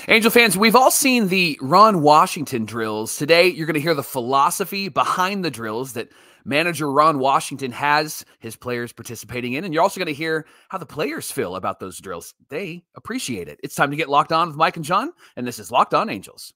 Angel fans, we've all seen the Ron Washington drills. Today, you're going to hear the philosophy behind the drills that manager Ron Washington has his players participating in. And you're also going to hear how the players feel about those drills. They appreciate it. It's time to get locked on with Mike and John, and this is Locked On Angels.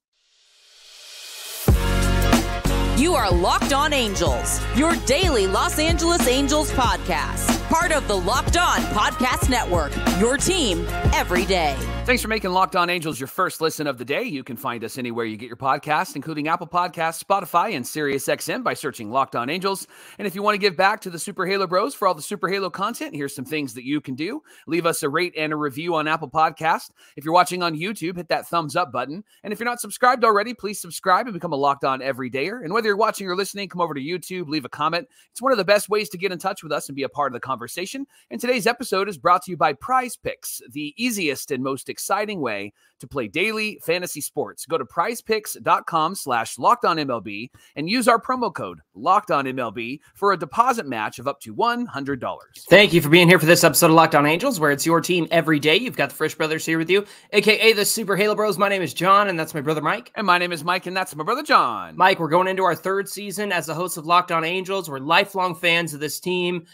You are Locked On Angels, your daily Los Angeles Angels podcast. Part of the Locked On Podcast Network, your team every day. Thanks for making Locked On Angels your first listen of the day. You can find us anywhere you get your podcasts, including Apple Podcasts, Spotify, and SiriusXM by searching Locked On Angels. And if you want to give back to the Super Halo Bros for all the Super Halo content, here's some things that you can do. Leave us a rate and a review on Apple Podcasts. If you're watching on YouTube, hit that thumbs up button. And if you're not subscribed already, please subscribe and become a Locked On Everydayer. And whether you're watching or listening, come over to YouTube, leave a comment. It's one of the best ways to get in touch with us and be a part of the conversation. And today's episode is brought to you by Prize Picks, the easiest and most exciting way to play daily fantasy sports. Go to prizepicks.com/LockedOnMLB and use our promo code LockedOnMLB for a deposit match of up to $100. Thank you for being here for this episode of Locked On Angels, where it's your team every day. You've got the Frisch Brothers here with you, a.k.a. the Super Halo Bros. My name is John, and that's my brother Mike. And my name is Mike, and that's my brother John. Mike, we're going into our third season as the host of Locked On Angels. We're lifelong fans of this team,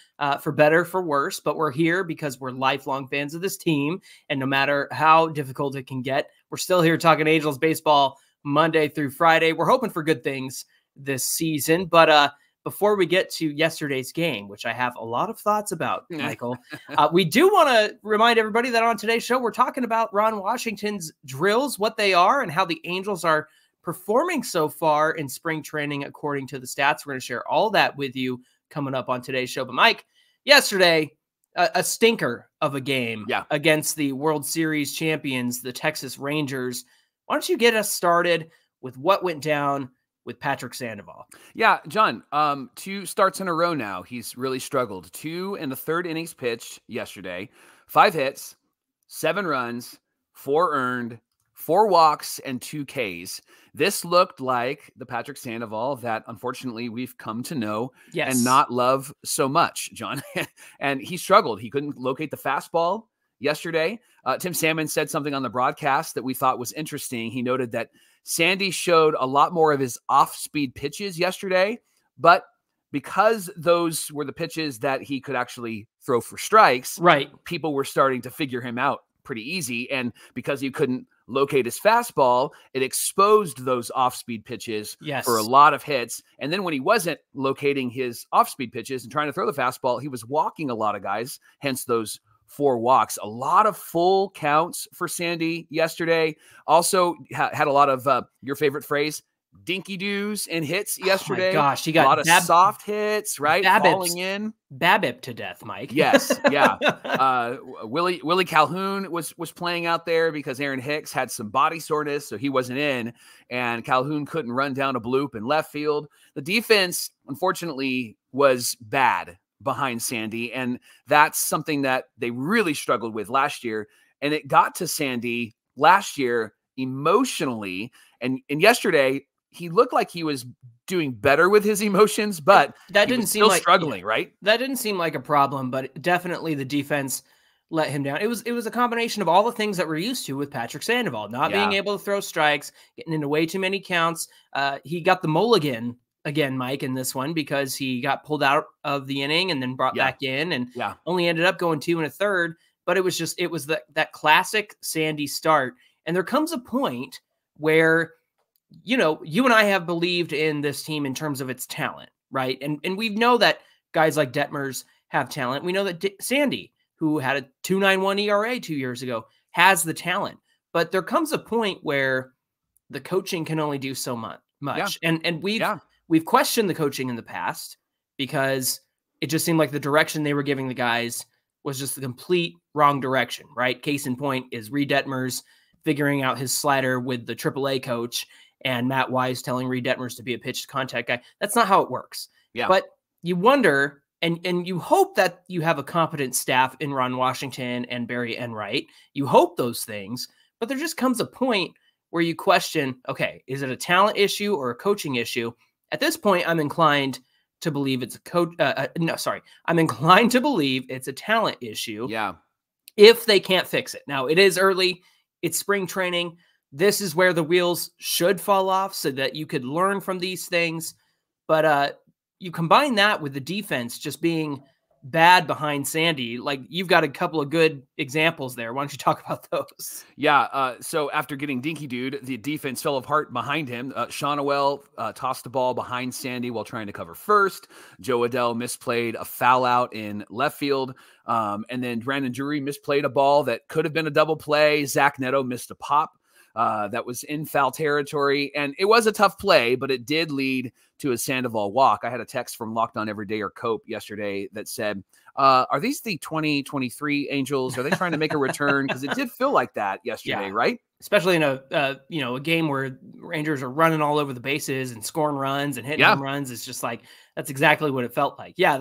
for better, for worse, but we're here because we're lifelong fans of this team, and no matter how difficult it can get, we're still here talking Angels baseball Monday through Friday. We're hoping for good things this season, but before we get to yesterday's game, which I have a lot of thoughts about, Michael, we do want to remind everybody that on today's show, we're talking about Ron Washington's drills, what they are, and how the Angels are performing so far in spring training according to the stats. We're going to share all that with you coming up on today's show. But Mike, yesterday, a stinker of a game against the World Series champions, the Texas Rangers. Why don't you get us started with what went down with Patrick Sandoval? Yeah, John, 2 starts in a row now. He's really struggled. 2 in the third innings pitched yesterday, 5 hits, 7 runs, 4 earned, 4 walks, and 2 Ks. This looked like the Patrick Sandoval that unfortunately we've come to know and not love so much, John. And he struggled. He couldn't locate the fastball yesterday. Tim Salmon said something on the broadcast that we thought was interesting. He noted that Sandy showed a lot more of his off-speed pitches yesterday, but because those were the pitches that he could actually throw for strikes, people were starting to figure him out pretty easy. And because he couldn't locate his fastball, it exposed those off-speed pitches for a lot of hits. And then when he wasn't locating his off-speed pitches and trying to throw the fastball, he was walking a lot of guys, hence those 4 walks. A lot of full counts for Sandy yesterday. Also had a lot of your favorite phrase, dinky-doos and hits yesterday. Oh my gosh, he got a lot of soft hits, right? Falling in. Babip to death, Mike. Yes, yeah. Willie Calhoun was playing out there because Aaron Hicks had some body soreness, so he wasn't in, and Calhoun couldn't run down a bloop in left field. The defense, unfortunately, was bad behind Sandy, and that's something that they really struggled with last year, and it got to Sandy last year emotionally, and yesterday, he looked like he was doing better with his emotions, but that didn't seem like struggling, right? That didn't seem like a problem, but definitely the defense let him down. It was a combination of all the things that we're used to with Patrick Sandoval, not being able to throw strikes, getting into way too many counts. He got the mulligan again, Mike, in this one because he got pulled out of the inning and then brought back in and only ended up going 2 1/3. But it was that classic Sandy start. And there comes a point where, you know, you and I have believed in this team in terms of its talent, right? And we know that guys like Detmers have talent. We know that Sandy, who had a 2.91 ERA 2 years ago, has the talent. But there comes a point where the coaching can only do so much. And we've questioned the coaching in the past because it just seemed like the direction they were giving the guys was just the complete wrong direction, right? Case in point is Reed Detmers figuring out his slider with the AAA coach and Matt Wise telling Reed Detmers to be a pitch contact guy. That's not how it works. But you wonder, and you hope that you have a competent staff in Ron Washington and Barry Enright. You hope those things, but there just comes a point where you question, okay, is it a talent issue or a coaching issue? At this point, I'm inclined to believe it's I'm inclined to believe it's a talent issue. Yeah. If they can't fix it. Now, it is early. It's spring training. this is where the wheels should fall off so that you could learn from these things. But you combine that with the defense just being bad behind Sandy. Like, you've got a couple of good examples there. Why don't you talk about those? Yeah. So after getting dinky dude, the defense fell apart behind him. Shonowell tossed the ball behind Sandy while trying to cover first. Joe Adell misplayed a foul out in left field. And then Brandon Drury misplayed a ball that could have been a double play. Zach Neto missed a pop that was in foul territory. And it was a tough play, but it did lead to a Sandoval walk. I had a text from Locked On Everydayer Cope yesterday that said, are these the 2023 Angels? Are they trying to make a return? Because it did feel like that yesterday, right? Especially in a game where Rangers are running all over the bases and scoring runs and hitting home runs. It's just like, that's exactly what it felt like. Yeah,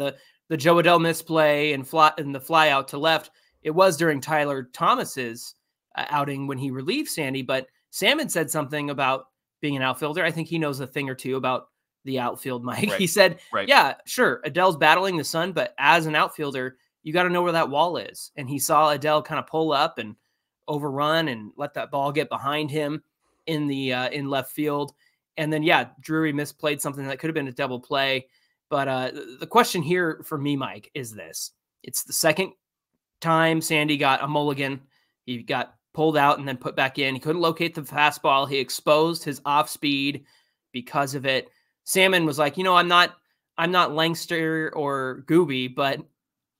the Joe Adell misplay and the fly out to left, it was during Tyler Thomas's outing when he relieved Sandy. But Salmon said something about being an outfielder. I think he knows a thing or two about the outfield, Mike. Right. He said, yeah, sure, Adell's battling the sun, but as an outfielder, you got to know where that wall is. And he saw Adell kind of pull up and overrun and let that ball get behind him in left field. And then, Drury misplayed something that could have been a double play. But the question here for me, Mike, is this. It's the second time Sandy got a mulligan. He got pulled out and then put back in. He couldn't locate the fastball. He exposed his off speed because of it. Salmon was like, I'm not Langster or Gooby, but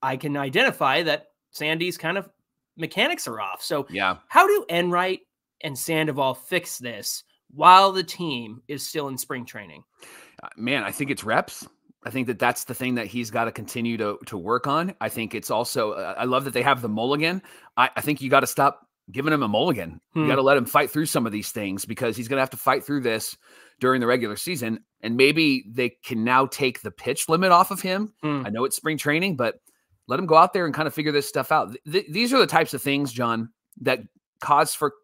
I can identify that Sandy's kind of mechanics are off. So how do Enright and Sandoval fix this while the team is still in spring training? Man, I think it's reps. I think that's the thing that he's got to continue to work on. I think it's also, I love that they have the mulligan. I think you got to stop giving him a mulligan. You got to let him fight through some of these things because he's going to have to fight through this during the regular season. And maybe they can now take the pitch limit off of him. I know it's spring training, but let him go out there and kind of figure this stuff out. These are the types of things, John, that cause for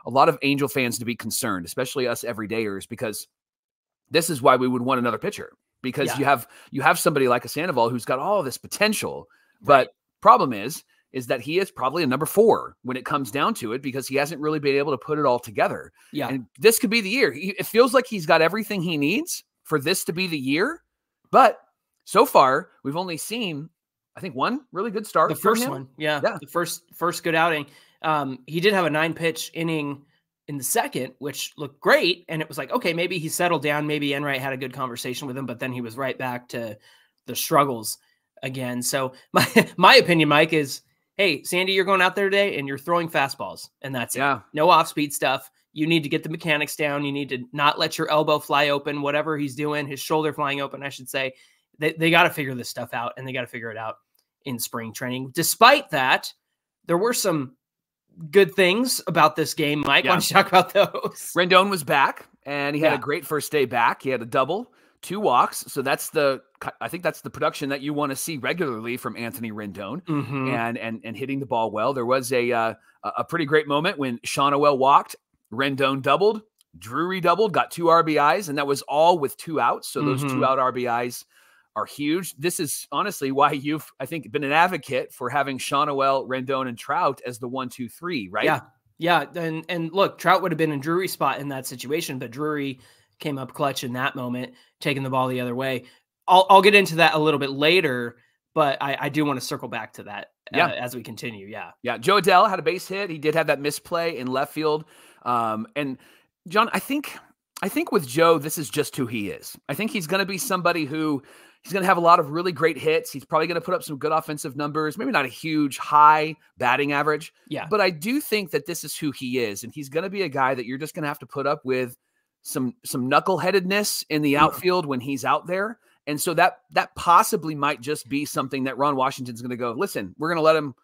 a lot of Angel fans to be concerned, especially us everydayers, because this is why we would want another pitcher, because you have somebody like a Sandoval who's got all this potential, but problem is that he is probably a number 4 when it comes down to it, because he hasn't really been able to put it all together. Yeah. And this could be the year. It feels like he's got everything he needs for this to be the year. But so far, we've only seen, I think, one really good start. The first one. Yeah. The first good outing. He did have a 9-pitch inning in the second, which looked great. And it was like, okay, maybe he settled down. Maybe Enright had a good conversation with him, but then he was right back to the struggles again. So my opinion, Mike, is, hey, Sandy, you're going out there today and you're throwing fastballs, and that's it. No off-speed stuff. You need to get the mechanics down. You need to not let your elbow fly open, whatever he's doing, his shoulder flying open, I should say. They got to figure this stuff out, and they got to figure it out in spring training. Despite that, there were some good things about this game, Mike. Why don't you talk about those? Rendon was back, and he had a great first day back. He had a double, 2 walks. So I think that's the production that you want to see regularly from Anthony Rendon, and hitting the ball well. There was a pretty great moment when Shonowell walked, Rendon doubled, Drury doubled, got 2 RBIs, and that was all with 2 outs. So those 2 out RBIs are huge. This is honestly why you've, I think, been an advocate for having Shonowell, Rendon, and Trout as the 1, 2, 3, right? Yeah. And look, Trout would have been in Drury's spot in that situation, but Drury came up clutch in that moment, taking the ball the other way. I'll get into that a little bit later, but I do want to circle back to that as we continue. Yeah. Joe Adell had a base hit. He did have that misplay in left field. And John, I think with Joe, this is just who he is. I think he's going to be somebody who he's going to have a lot of really great hits. He's probably going to put up some good offensive numbers, maybe not a huge high batting average. Yeah. But I do think that this is who he is. And he's going to be a guy that you're just going to have to put up with some knuckleheadedness in the outfield when he's out there. And so that possibly might just be something that Ron Washington's going to go, listen, we're going to let him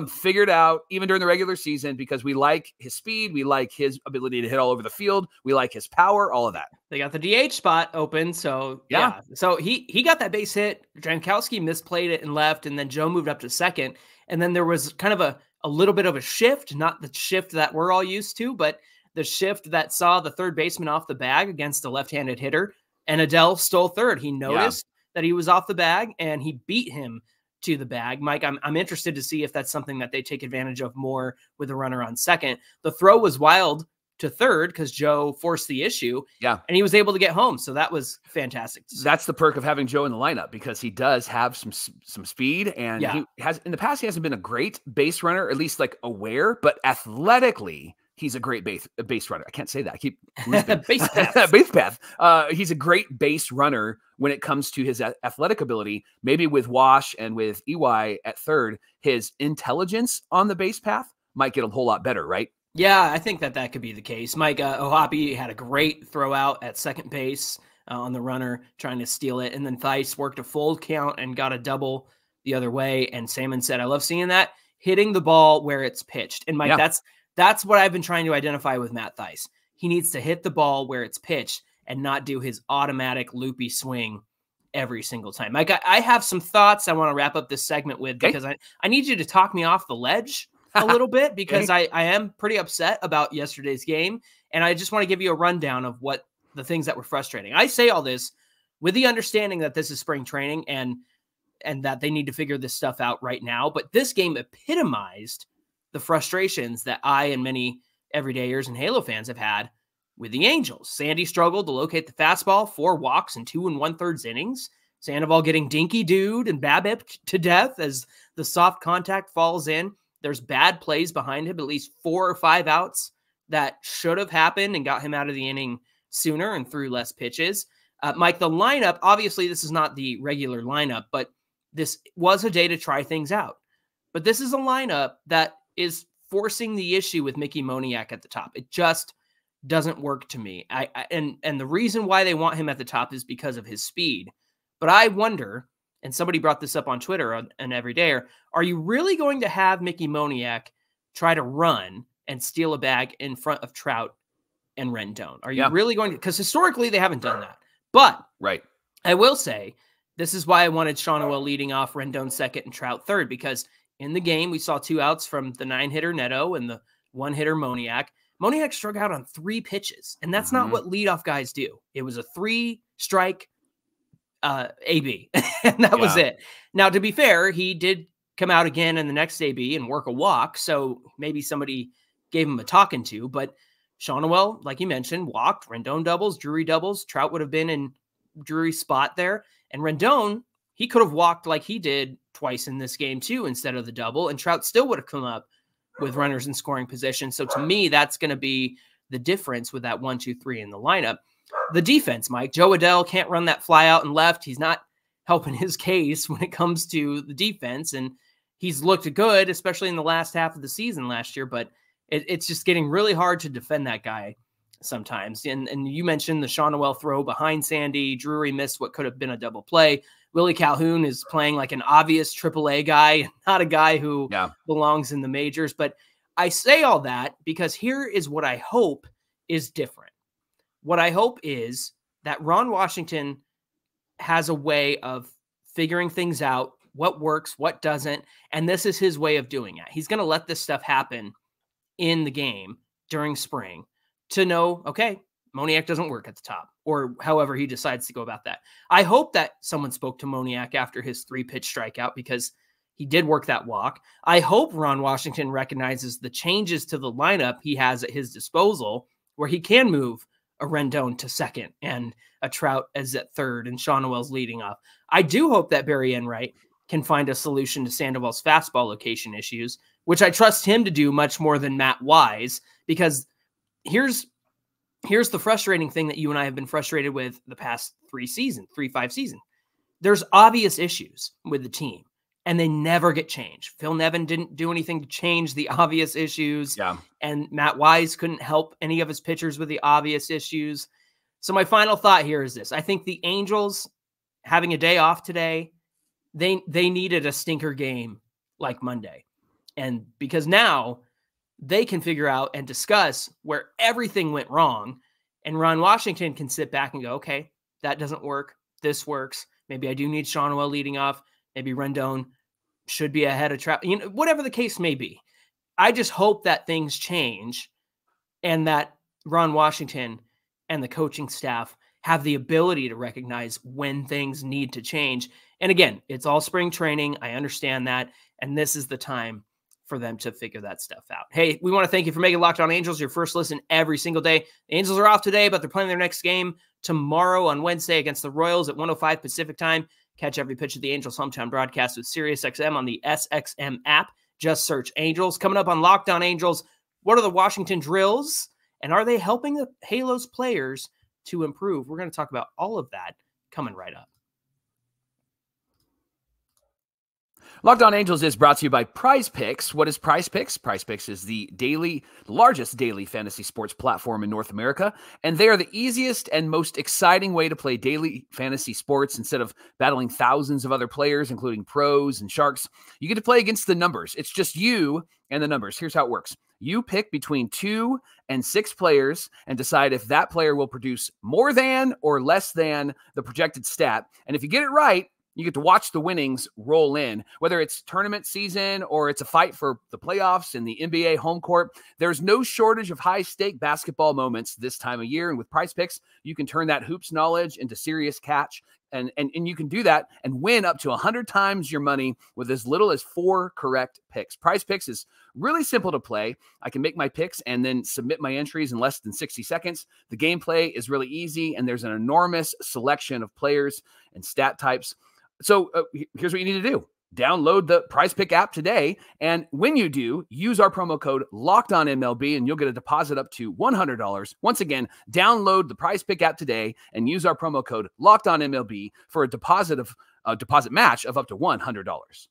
figure it out even during the regular season, because we like his speed. We like his ability to hit all over the field. We like his power, all of that. They got the DH spot open. So yeah. So he got that base hit. Jankowski misplayed it and left, and then Joe moved up to second. And then there was kind of a little bit of a shift, not the shift that we're all used to, but the shift that saw the third baseman off the bag against a left-handed hitter, and Adell stole third. He noticed that he was off the bag, and he beat him to the bag. Mike, I'm interested to see if that's something that they take advantage of more with a runner on second. The throw was wild to third because Joe forced the issue. Yeah. And he was able to get home. So that was fantastic. That's the perk of having Joe in the lineup, because he does have some speed, and Yeah. he has, in the past, he hasn't been a great base runner, at least like aware, but athletically, he's a great base runner. I can't say that. I keep base path. base path. He's a great base runner when it comes to his athletic ability. Maybe with Wash and with EY at third, his intelligence on the base path might get a whole lot better, right? Yeah, I think that could be the case. Mike Ohapi had a great throw out at second base on the runner trying to steal it. And then Theis worked a full count and got a double the other way. And Salmon said, I love seeing that, hitting the ball where it's pitched. And Mike, that's what I've been trying to identify with Matt Theis. He needs to hit the ball where it's pitched and not do his automatic loopy swing every single time. Mike, I have some thoughts I want to wrap up this segment with, because I need you to talk me off the ledge a little bit, because I am pretty upset about yesterday's game. And I just want to give you a rundown of what the things that were frustrating. I say all this with the understanding that this is spring training and that they need to figure this stuff out right now. But this game epitomized the frustrations that I and many everydayers and Halo fans have had with the Angels. Sandy struggled to locate the fastball, 4 walks in 2 1/3 innings. Sandoval getting dinky dude and BABIP to death as the soft contact falls in. There's bad plays behind him, at least 4 or 5 outs that should have happened and got him out of the inning sooner and threw less pitches. Mike, the lineup, obviously this is not the regular lineup, but this was a day to try things out. But this is a lineup that is forcing the issue with Mickey Moniak at the top. It just doesn't work to me. And the reason why they want him at the top is because of his speed. But I wonder, and somebody brought this up on Twitter and Everydayer, are you really going to have Mickey Moniak try to run and steal a bag in front of Trout and Rendon? Are you really going to? Because historically, they haven't done that. But I will say, this is why I wanted Shawnuel leading off, Rendon second, and Trout third, because in the game, we saw 2 outs from the 9-hitter Neto and the 1-hitter Moniak. Moniak struck out on 3 pitches, and that's not what leadoff guys do. It was a 3-strike AB, and that was it. Now, to be fair, he did come out again in the next AB and work a walk, so maybe somebody gave him a talking to, but Shawnuel, like you mentioned, walked. Rendon doubles, Drury doubles. Trout would have been in Drury's spot there, and Rendon, he could have walked like he did twice in this game too instead of the double, and Trout still would have come up with runners in scoring position. So to me, that's going to be the difference with that 1-2-3 in the lineup. The defense, Mike, Joe Adell can't run that fly out and left. He's not helping his case when it comes to the defense, and he's looked good, especially in the last half of the season last year, but it's just getting really hard to defend that guy sometimes. And you mentioned the Shawnuel throw behind Sandy. Drury missed what could have been a double play. Willie Calhoun is playing like an obvious AAA guy, not a guy who belongs in the majors. But I say all that because here is what I hope is different. What I hope is that Ron Washington has a way of figuring things out, what works, what doesn't, and this is his way of doing it. He's going to let this stuff happen in the game during spring to know, okay, Moniak doesn't work at the top, or however he decides to go about that. I hope that someone spoke to Moniak after his 3-pitch strikeout because he did work that walk. I hope Ron Washington recognizes the changes to the lineup he has at his disposal where he can move a Rendon to second and a Trout as at third and Shawnuel's leading off. I do hope that Barry Enright can find a solution to Sandoval's fastball location issues, which I trust him to do much more than Matt Wise, because here's the frustrating thing that you and I have been frustrated with the past 5 seasons. There's obvious issues with the team, and they never get changed. Phil Nevin didn't do anything to change the obvious issues, and Matt Wise couldn't help any of his pitchers with the obvious issues. So my final thought here is this. I think the Angels having a day off today, they needed a stinker game like Monday. And because now they can figure out and discuss where everything went wrong, and Ron Washington can sit back and go, okay, that doesn't work. This works. Maybe I do need Shawnuel leading off. Maybe Rendon should be ahead of Trout. You know, whatever the case may be. I just hope that things change and that Ron Washington and the coaching staff have the ability to recognize when things need to change. And again, it's all spring training. I understand that. And this is the time for them to figure that stuff out. Hey, we want to thank you for making Locked On Angels your first listen every single day. The Angels are off today, but they're playing their next game tomorrow on Wednesday against the Royals at 1:05 Pacific time. Catch every pitch of the Angels hometown broadcast with SiriusXM on the SXM app. Just search Angels. Coming up on Locked On Angels, what are the Washington drills, and are they helping the Halos players to improve? We're going to talk about all of that coming right up. Locked On Angels is brought to you by Prize Picks. What is Prize Picks? Prize Picks is the largest daily fantasy sports platform in North America, and they are the easiest and most exciting way to play daily fantasy sports. Instead of battling thousands of other players, including pros and sharks, you get to play against the numbers. It's just you and the numbers. Here's how it works. You pick between 2 and 6 players and decide if that player will produce more than or less than the projected stat. And if you get it right, you get to watch the winnings roll in, whether it's tournament season or it's a fight for the playoffs in the NBA home court. There's no shortage of high-stake basketball moments this time of year. And with Prize Picks, you can turn that hoops knowledge into serious catch. And you can do that and win up to 100 times your money with as little as 4 correct picks. Prize Picks is really simple to play. I can make my picks and then submit my entries in less than 60 seconds. The gameplay is really easy, and there's an enormous selection of players and stat types. So here's what you need to do. Download the Prize Pick app today. And when you do, use our promo code LOCKEDONMLB and you'll get a deposit up to $100. Once again, download the Prize Pick app today and use our promo code LOCKEDONMLB for a deposit match of up to $100.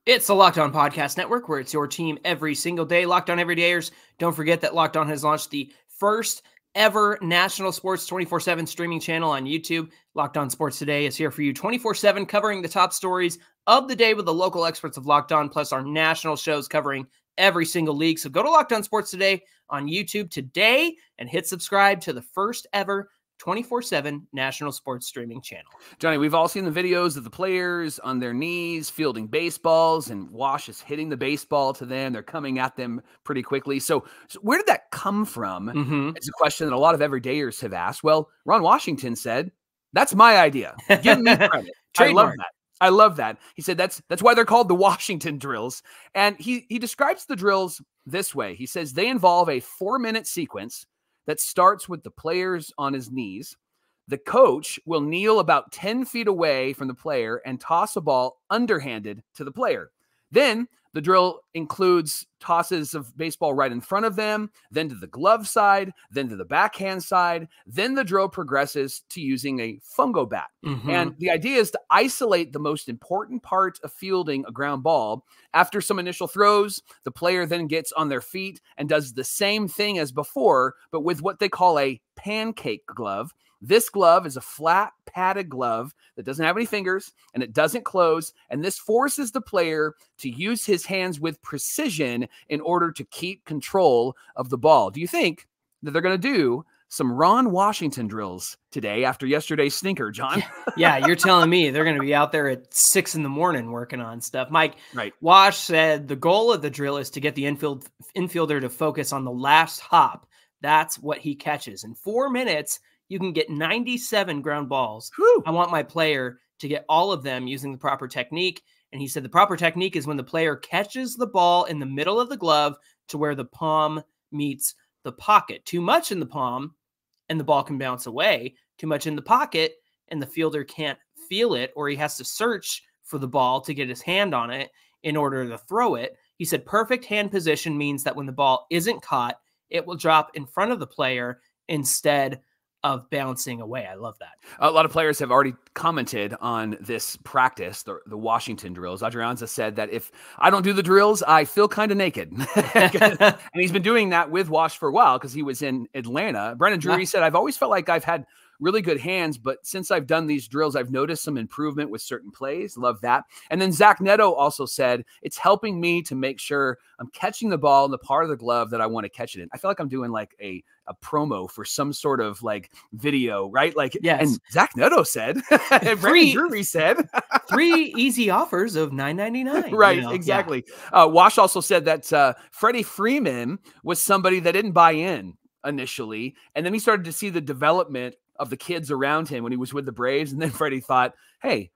It's the Locked On Podcast Network, where it's your team every single day. Locked On Everydayers. Don't forget that Locked On has launched the first ever national sports 24/7 streaming channel on YouTube. Locked On Sports Today is here for you 24/7, covering the top stories of the day with the local experts of Locked On, plus our national shows covering every single league. So go to Locked On Sports Today on YouTube today and hit subscribe to the first ever 24/7 national sports streaming channel. Johnny, we've all seen the videos of the players on their knees fielding baseballs, and Wash is hitting the baseball to them. They're coming at them pretty quickly. So where did that come from? It's a question that a lot of everydayers have asked. Well, Ron Washington said, "That's my idea. Give me credit." I love that. I love that. He said that's why they're called the Washington drills. And he describes the drills this way. He says they involve a 4-minute sequence that starts with the players on his knees. The coach will kneel about 10 feet away from the player and toss a ball underhanded to the player. Then the drill includes tosses of baseball right in front of them, then to the glove side, then to the backhand side. Then the drill progresses to using a fungo bat. And the idea is to isolate the most important part of fielding a ground ball. After some initial throws, the player then gets on their feet and does the same thing as before, but with what they call a pancake glove. This glove is a flat, padded glove that doesn't have any fingers and it doesn't close. And this forces the player to use his hands with precision in order to keep control of the ball. Do you think that they're going to do some Ron Washington drills today after yesterday's stinker, John? Yeah, you're telling me they're going to be out there at 6 in the morning working on stuff. Mike, right. Wash said the goal of the drill is to get the infielder to focus on the last hop. That's what he catches. In 4 minutes, you can get 97 ground balls. Whew. I want my player to get all of them using the proper technique. And he said the proper technique is when the player catches the ball in the middle of the glove to where the palm meets the pocket. Too much in the palm and the ball can bounce away. Too much in the pocket and the fielder can't feel it, or he has to search for the ball to get his hand on it in order to throw it. He said perfect hand position means that when the ball isn't caught, it will drop in front of the player instead of bouncing away. I love that. A lot of players have already commented on this practice, the Washington drills. Adrianza said that if I don't do the drills, I feel kind of naked. And he's been doing that with Wash for a while because he was in Atlanta. Brendan Drury said, I've always felt like I've had really good hands, but since I've done these drills, I've noticed some improvement with certain plays. Love that. And then Zach Neto also said, it's helping me to make sure I'm catching the ball in the part of the glove that I want to catch it in. I feel like I'm doing like a promo for some sort of like video, right? Like, yes. And Zach Neto said, and Brendan Drury said, 3 easy offers of $9.99. Right, you know? Exactly. Yeah. Wash also said that Freddie Freeman was somebody that didn't buy in initially, and then he started to see the development of the kids around him when he was with the Braves. And then Freddie thought, hey,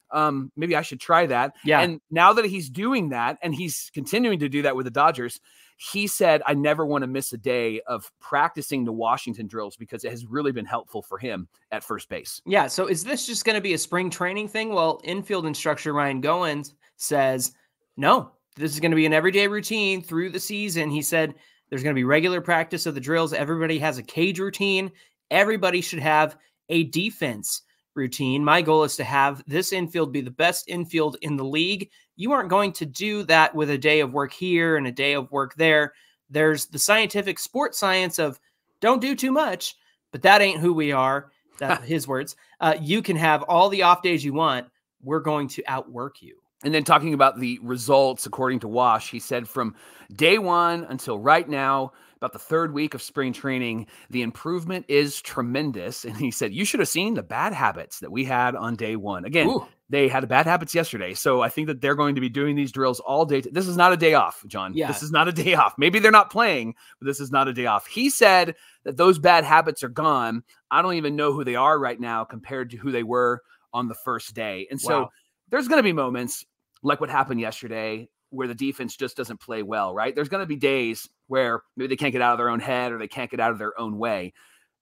maybe I should try that. Yeah. And now that he's doing that, and he's continuing to do that with the Dodgers, he said, I never want to miss a day of practicing the Washington drills because it has really been helpful for him at first base. Yeah. So is this just going to be a spring training thing? Well, infield instructor Ryan Goins says, no, this is going to be an everyday routine through the season. He said there's going to be regular practice of the drills. Everybody has a cage routine. Everybody should have a defense routine. My goal is to have this infield be the best infield in the league. You aren't going to do that with a day of work here and a day of work there. There's the scientific sports science of don't do too much, but that ain't who we are. That's his words. You can have all the off days you want. We're going to outwork you. And then talking about the results, according to Wash, he said from day one until right now, about the third week of spring training, the improvement is tremendous. And he said, you should have seen the bad habits that we had on day one. Again, they had bad habits yesterday. So I think that they're going to be doing these drills all day. This is not a day off, John. Yeah. This is not a day off. Maybe they're not playing, but this is not a day off. He said that those bad habits are gone. I don't even know who they are right now compared to who they were on the first day. And so there's going to be moments like what happened yesterday where the defense just doesn't play well, right? There's going to be days where maybe they can't get out of their own head or they can't get out of their own way.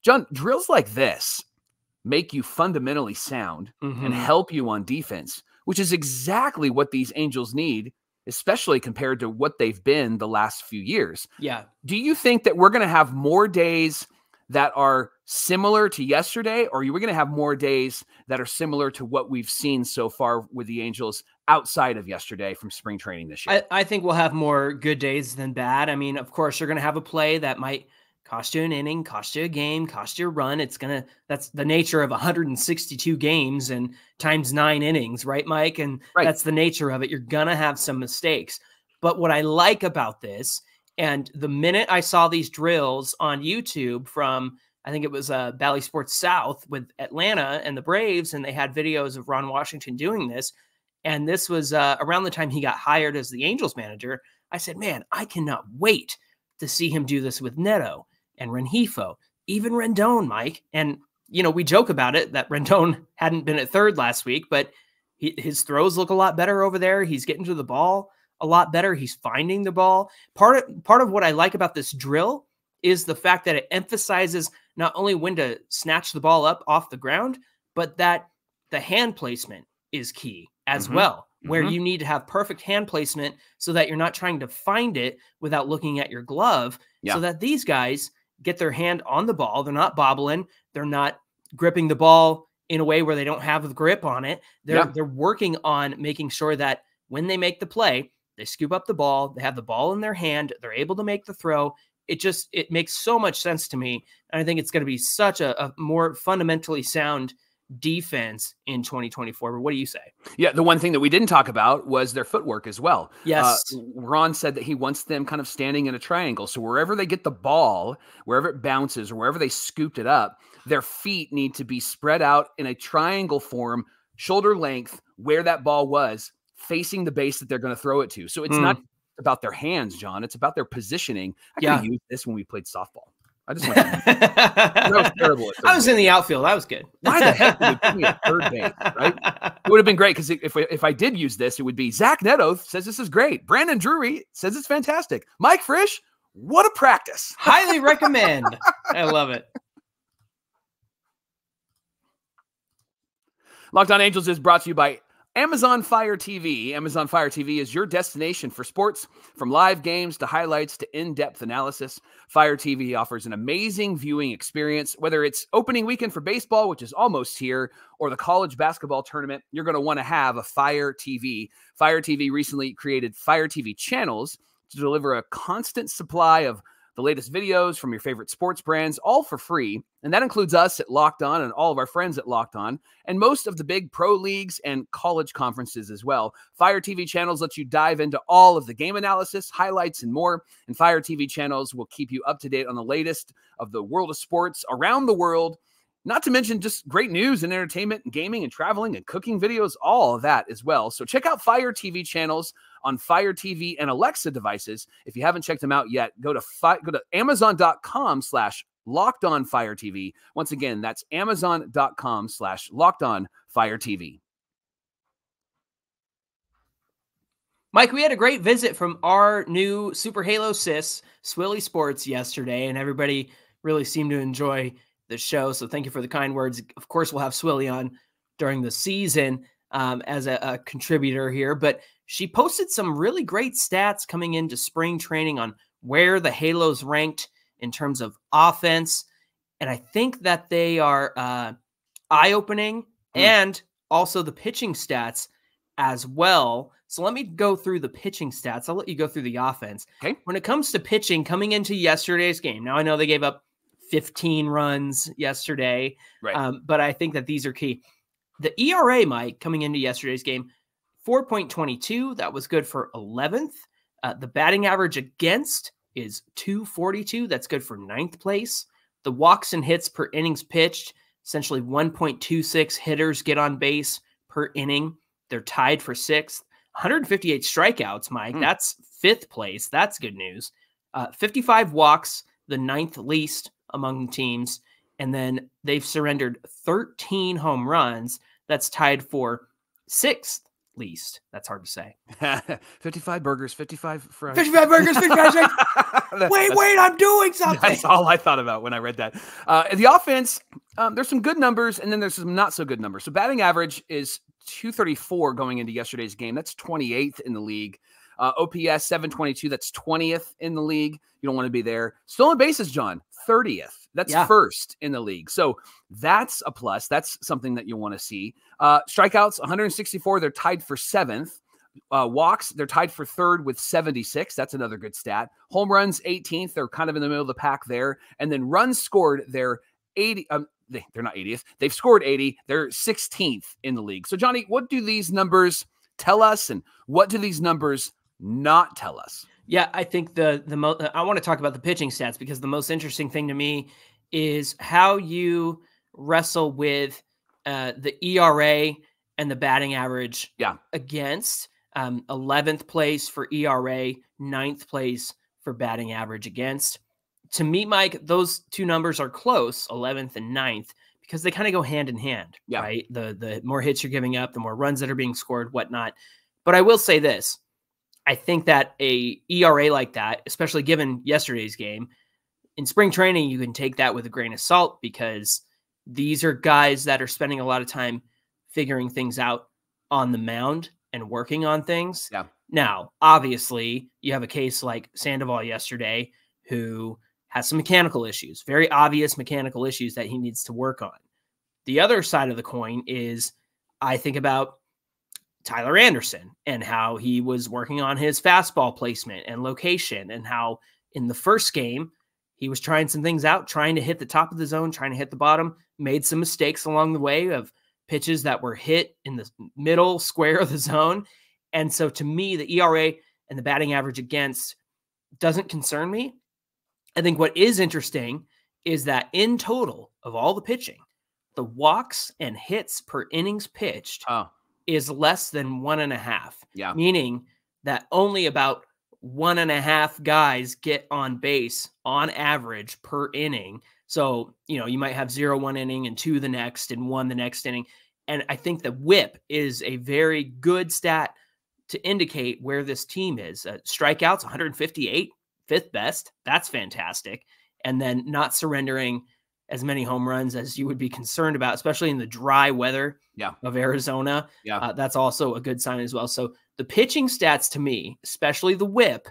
John, drills like this make you fundamentally sound and help you on defense, which is exactly what these Angels need, especially compared to what they've been the last few years. Yeah. Do you think that we're going to have more days that are similar to yesterday, or are we going to have more days that are similar to what we've seen so far with the Angels outside of yesterday from spring training this year? I think we'll have more good days than bad. I mean, of course, you're going to have a play that might cost you an inning, cost you a game, cost you a run. That's the nature of 162 games and times 9 innings, right, Mike? And that's the nature of it. You're going to have some mistakes. But what I like about this, and the minute I saw these drills on YouTube from, I think it was Bally Sports South with Atlanta and the Braves, and they had videos of Ron Washington doing this. And this was around the time he got hired as the Angels manager. I said, man, I cannot wait to see him do this with Neto and Rengifo, even Rendon, Mike. And, you know, we joke about it that Rendon hadn't been at third last week, but his throws look a lot better over there. He's getting to the ball a lot better. He's finding the ball. Part of what I like about this drill is the fact that it emphasizes not only when to snatch the ball up off the ground, but that the hand placement is key as well, where you need to have perfect hand placement so that you're not trying to find it without looking at your glove, so that these guys get their hand on the ball. They're not bobbling. They're not gripping the ball in a way where they don't have the grip on it. They're working on making sure that when they make the play, they scoop up the ball, they have the ball in their hand, they're able to make the throw. It makes so much sense to me. And I think it's going to be such a more fundamentally sound defense in 2024. But what do you say? Yeah, the one thing that we didn't talk about was their footwork as well. Yes. Ron said that he wants them kind of standing in a triangle. So wherever they get the ball, wherever it bounces or wherever they scooped it up, their feet need to be spread out in a triangle form, shoulder length, where that ball was, facing the base that they're going to throw it to. So it's not about their hands, John. It's about their positioning. I could have used this when we played softball. I just want to that was terrible. I was in the outfield. That was good. Why the heck would they put me at third base, right? It would have been great because if I did use this, it would be Zach Neto says this is great. Brandon Drury says it's fantastic. Mike Frisch, what a practice. Highly recommend. I love it. Locked On Angels is brought to you by Amazon Fire TV. Amazon Fire TV is your destination for sports, from live games to highlights to in-depth analysis. Fire TV offers an amazing viewing experience. Whether it's opening weekend for baseball, which is almost here, or the college basketball tournament, you're going to want to have a Fire TV. Fire TV recently created Fire TV channels to deliver a constant supply of the latest videos from your favorite sports brands, all for free. And that includes us at Locked On and all of our friends at Locked On, and most of the big pro leagues and college conferences as well. Fire TV channels let you dive into all of the game analysis, highlights, and more. And Fire TV channels will keep you up to date on the latest of the world of sports around the world. Not to mention just great news and entertainment and gaming and traveling and cooking videos, all of that as well. So check out Fire TV channels on Fire TV and Alexa devices. If you haven't checked them out yet, go to Amazon.com/Fire /LockedOnFireTV. Once again, that's Amazon.com/LockedOnFireTV. Mike, we had a great visit from our new Super Halo sis, Swilly Sports, yesterday, and everybody really seemed to enjoy the show. So thank you for the kind words. Of course, we'll have Swilly on during the season as a contributor here, but she posted some really great stats coming into spring training on where the Halos ranked in terms of offense. And I think that they are eye-opening and also the pitching stats as well. So let me go through the pitching stats. I'll let you go through the offense. Okay. When it comes to pitching coming into yesterday's game, now I know they gave up 15 runs yesterday, Right. but I think that these are key. The ERA, Mike, coming into yesterday's game, 4.22. That was good for 11th. The batting average against is 242. That's good for 9th place. The walks and hits per innings pitched, essentially 1.26 hitters get on base per inning. They're tied for 6th. 158 strikeouts, Mike. That's 5th place. That's good news. 55 walks, the 9th least among teams. And then they've surrendered 13 home runs. That's tied for 6th least. That's hard to say. 55 burgers, 55 fries. 55 burgers, 55 strikes. Wait, I'm doing something. That's all I thought about when I read that. The offense, there's some good numbers, and then there's some not so good numbers. So batting average is 234 going into yesterday's game. That's 28th in the league. OPS 722. That's 20th in the league. You don't want to be there. Stolen bases, John, 30th. That's first in the league. So that's a plus. That's something that you want to see. Strikeouts, 164. They're tied for 7th. Walks, they're tied for 3rd with 76. That's another good stat. Home runs, 18th. They're kind of in the middle of the pack there. And then runs scored, they're 80. They're not 80th. They've scored 80. They're 16th in the league. So, Johnny, what do these numbers tell us, and what do these numbers not tell us? Yeah, I think I want to talk about the pitching stats, because the most interesting thing to me is how you wrestle with the ERA and the batting average against. 11th place for ERA, 9th place for batting average against. To me, Mike, those two numbers are close, 11th and 9th, because they kind of go hand in hand, right? The more hits you're giving up, the more runs that are being scored, whatnot. But I will say this. I think that a ERA like that, especially given yesterday's game, in spring training, you can take that with a grain of salt, because these are guys that are spending a lot of time figuring things out on the mound and working on things. Yeah. Now, obviously, you have a case like Sandoval yesterday, who has some mechanical issues, very obvious mechanical issues that he needs to work on. The other side of the coin is, I think about Tyler Anderson and how he was working on his fastball placement and location, and how in the first game, he was trying some things out, trying to hit the top of the zone, trying to hit the bottom, made some mistakes along the way of pitches that were hit in the middle square of the zone. And so to me, the ERA and the batting average against doesn't concern me. I think what is interesting is that in total of all the pitching, the walks and hits per innings pitched is less than 1.5. Yeah. Meaning that only about 1.5 guys get on base on average per inning. So, you might have 0 one inning and 2 the next and 1 the next inning. And I think the whip is a very good stat to indicate where this team is. Strikeouts, 158, 5th best. That's fantastic. And then not surrendering as many home runs as you would be concerned about, especially in the dry weather of Arizona. That's also a good sign as well. So the pitching stats to me, especially the whip,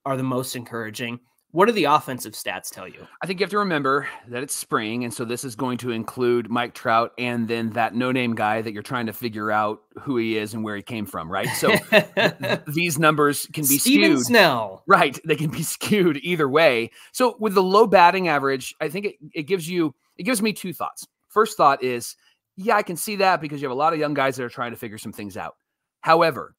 are the most encouraging. What do the offensive stats tell you? I think you have to remember that it's spring, and so this is going to include Mike Trout and then that no-name guy that you're trying to figure out who he is and where he came from, right? So these numbers can be Steven skewed. Snell. Right, they can be skewed either way. So with the low batting average, I think it gives me two thoughts. First thought is, I can see that because you have a lot of young guys that are trying to figure some things out. However,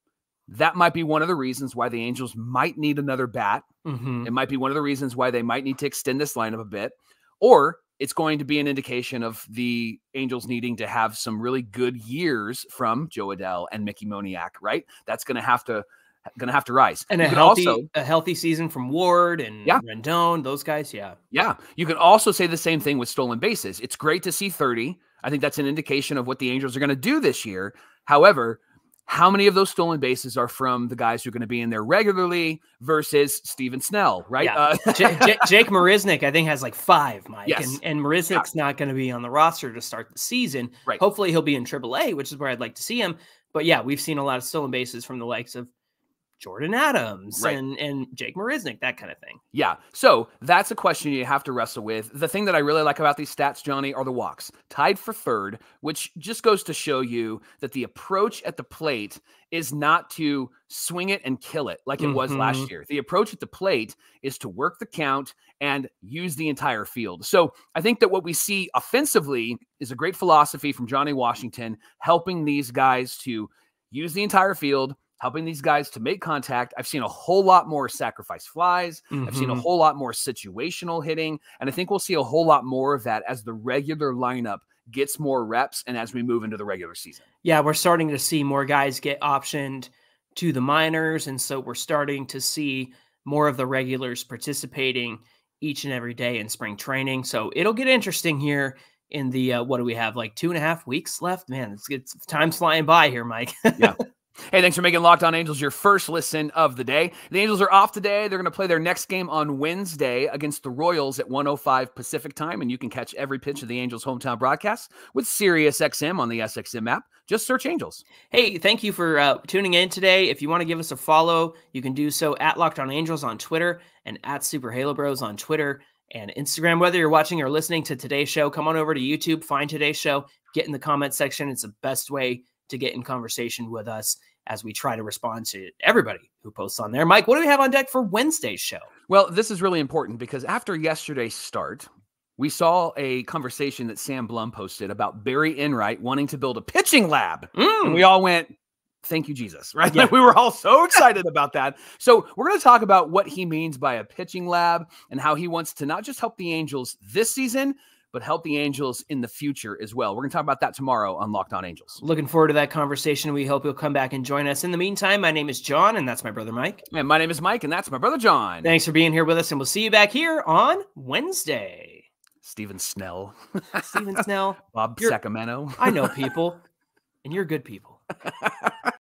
that might be one of the reasons why the Angels might need another bat. It might be one of the reasons why they might need to extend this lineup a bit, or it's going to be an indication of the Angels needing to have some really good years from Joe Adell and Mickey Moniak, right? That's going to have to going to have to rise. And you a healthy season from Ward and Yeah. Rendon, those guys. Yeah. Yeah. You can also say the same thing with stolen bases. It's great to see 30. I think that's an indication of what the Angels are going to do this year. However, how many of those stolen bases are from the guys who are going to be in there regularly versus Steven Snell, right? Yeah. Jake Marisnick, I think, has like 5, Mike. Yes. And Marisnick's not going to be on the roster to start the season. Right. Hopefully he'll be in AAA, which is where I'd like to see him. But yeah, we've seen a lot of stolen bases from the likes of Jordan Adams and Jake Marisnick, that kind of thing. Yeah. So that's a question you have to wrestle with. The thing that I really like about these stats, Johnny, are the walks. Tied for 3rd, which just goes to show you that the approach at the plate is not to swing it and kill it like it was last year. The approach at the plate is to work the count and use the entire field. So I think that what we see offensively is a great philosophy from Johnny Washington, helping these guys to use the entire field, helping these guys to make contact. I've seen a whole lot more sacrifice flies. I've seen a whole lot more situational hitting. And I think we'll see a whole lot more of that as the regular lineup gets more reps and as we move into the regular season. Yeah, we're starting to see more guys get optioned to the minors. And so we're starting to see more of the regulars participating each and every day in spring training. So it'll get interesting here in the, what do we have, like 2.5 weeks left? Man, it's time's flying by here, Mike. Yeah. Hey, thanks for making Locked On Angels your first listen of the day. The Angels are off today. They're going to play their next game on Wednesday against the Royals at 1:05 Pacific time, and you can catch every pitch of the Angels' hometown broadcast with SiriusXM on the SXM app. Just search Angels. Hey, thank you for tuning in today. If you want to give us a follow, you can do so at Locked On Angels on Twitter and at Super Halo Bros on Twitter and Instagram. Whether you're watching or listening to today's show, come on over to YouTube, find today's show, get in the comment section. It's the best way to get in conversation with us as we try to respond to everybody who posts on there. Mike, what do we have on deck for Wednesday's show? Well, this is really important because after yesterday's start, we saw a conversation that Sam Blum posted about Barry Enright wanting to build a pitching lab. And we all went, thank you, Jesus, right? Yeah. We were all so excited about that. So we're going to talk about what he means by a pitching lab and how he wants to not just help the Angels this season, but help the Angels in the future as well. We're going to talk about that tomorrow on Locked On Angels. Looking forward to that conversation. We hope you'll come back and join us. In the meantime, my name is John, and that's my brother Mike. And my name is Mike, and that's my brother John. Thanks for being here with us, and we'll see you back here on Wednesday. Steven Snell. Steven Snell. Bob Sacramento. I know people, and you're good people.